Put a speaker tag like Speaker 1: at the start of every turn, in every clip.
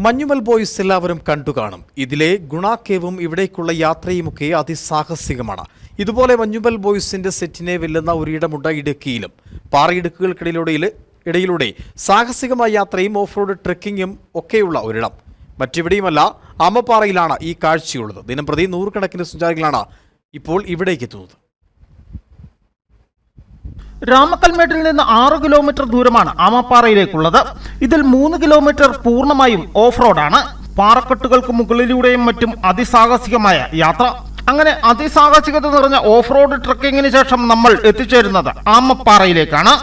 Speaker 1: Manjummel boys എല്ലാവരും കണ്ടു കാണും. ഇതിലെ ഗുണ കേവും ഇവിടേക്കുള്ള യാത്രയുമൊക്കെ അതിസാഹസികമാണ്. ഇതുപോലെ മഞ്ഞുമൽ ബോയ്സിന്റെ സെറ്റിനെ വെല്ലുന്ന ഒരിടമുണ്ട് ഇടുക്കിയിലും. പാറയിടുക്കുകൾക്കിടയിലൂടെ സാഹസികമായ യാത്രയും ഓഫ് റോഡ് ട്രെക്കിങ്ങും ഒക്കെയുള്ള ഒരിടം. മറ്റെവിടെയുമല്ല, ആമപ്പാറയിലാണ് ഈ കാഴ്ചയുള്ളത്. ദിനംപ്രതി നൂറുകണക്കിന് സഞ്ചാരികളാണ് ഇപ്പോൾ ഇവിടേക്ക് എത്തുന്നത്.
Speaker 2: രാമക്കൽമേട്ടിൽ നിന്ന് 6 കിലോമീറ്റർ ദൂരമാണ് ആമപ്പാറയിലേക്കുള്ളത്. ഇതിൽ 3 കിലോമീറ്റർ പൂർണ്ണമായും ഓഫ് റോഡാണ്. പാറക്കെട്ടുകൾക്ക് മുകളിലൂടെയും മറ്റും അതിസാഹസികമായ യാത്ര. അങ്ങനെ അതിസാഹസികത നിറഞ്ഞ ഓഫ് റോഡ് ട്രക്കിങ്ങിന് ശേഷം നമ്മൾ എത്തിച്ചേരുന്നത് ആമപ്പാറയിലേക്കാണ്.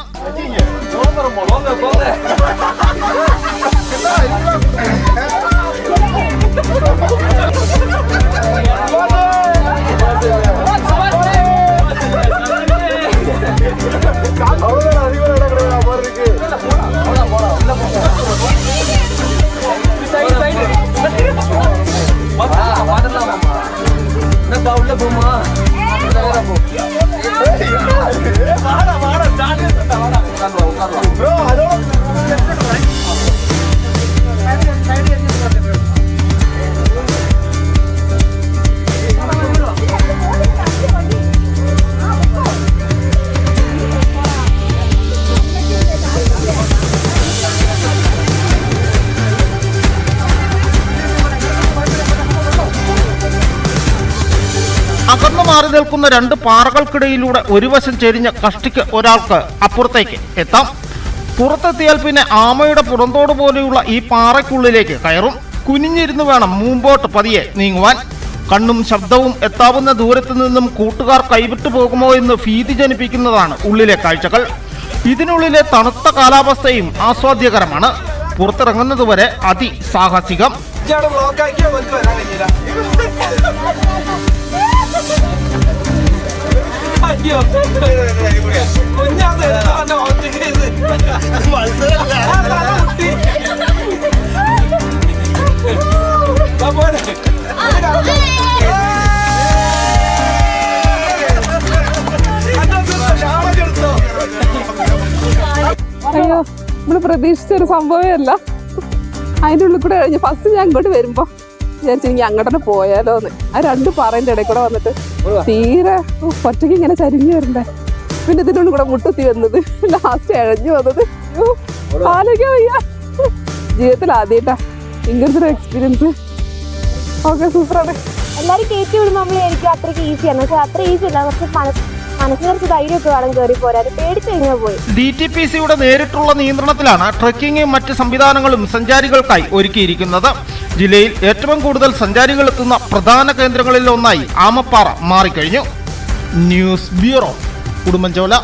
Speaker 2: അകന്നു മാറി നിൽക്കുന്ന 2 പാറകൾക്കിടയിലൂടെ ഒരു വശം ചെരിഞ്ഞ കഷ്ടിക്ക് ഒരാൾക്ക് അപ്പുറത്തേക്ക് എത്താം. പുറത്തെത്തിയാൽ പിന്നെ ആമയുടെ പുറന്തോട് പോലെയുള്ള ഈ പാറയ്ക്കുള്ളിലേക്ക് കയറും. കുനിഞ്ഞിരുന്ന് വേണം മുമ്പോട്ട് പതിയെ നീങ്ങുവാൻ. കണ്ണും ശബ്ദവും എത്താവുന്ന ദൂരത്തു നിന്നും കൂട്ടുകാർ കൈവിട്ടു പോകുമോ എന്ന് ഭീതി ജനിപ്പിക്കുന്നതാണ് ഉള്ളിലെ കാഴ്ചകൾ. ഇതിനുള്ളിലെ തണുത്ത കാലാവസ്ഥയും ആസ്വാദ്യകരമാണ്. പുറത്തിറങ്ങുന്നതുവരെ അതിസാഹസികം.
Speaker 3: അയ്യോ, നമ്മള് പ്രതീക്ഷിച്ചൊരു സംഭവമേ അല്ല. അതിൻ്റെ ഉള്ളിൽ കൂടെ കഴിഞ്ഞ് ഫസ്റ്റ് ഞാൻ ഇങ്ങോട്ട് വരുമ്പോ വിചാരിച്ചു അങ്ങോട്ട് പോയാലോന്ന്. ആ 2 പാറേന്റെ ഇടയിൽ കൂടെ വന്നിട്ട് തീരെ ഒറ്റയ്ക്ക് ഇങ്ങനെ ചരിഞ്ഞു വരണ്ടേ. പിന്നെ ഇതിനുള്ളിൽ കൂടെ മുട്ടുത്തി വന്നത്, ലാസ്റ്റ് ഇഴഞ്ഞു വന്നത്. ആലോചിക്കാൻ വയ്യ. ജീവിതത്തിൽ ആദ്യമായിട്ടാ ഇങ്ങനത്തെ ഒരു എക്സ്പീരിയൻസ്. ഓക്കെ, സൂപ്പറാണ്.
Speaker 4: എല്ലാരും കയറ്റി വിടുമ്പോൾ നമ്മൾ എനിക്ക് അത്രയ്ക്ക് ഈസിയാണ്. പക്ഷെ അത്ര ഈസി അല്ല. പക്ഷെ മനസ്സിന് കുറച്ച് ധൈര്യമൊക്കെ വേണം കയറി പോരാൻ. പേടിച്ചു കഴിഞ്ഞാൽ പോയി.
Speaker 2: DTPCയുടെ നേരിട്ടുള്ള നിയന്ത്രണത്തിലാണ് ട്രക്കിങ്ങും മറ്റ് സംവിധാനങ്ങളും സഞ്ചാരികൾക്കായി ഒരുക്കിയിരിക്കുന്നത്. ജില്ലയിൽ ഏറ്റവും കൂടുതൽ സഞ്ചാരികൾ എത്തുന്ന പ്രധാന കേന്ദ്രങ്ങളിൽ ഒന്നായി ആമപ്പാറ മാറിക്കഴിഞ്ഞു. News bureau, Udumbanchola.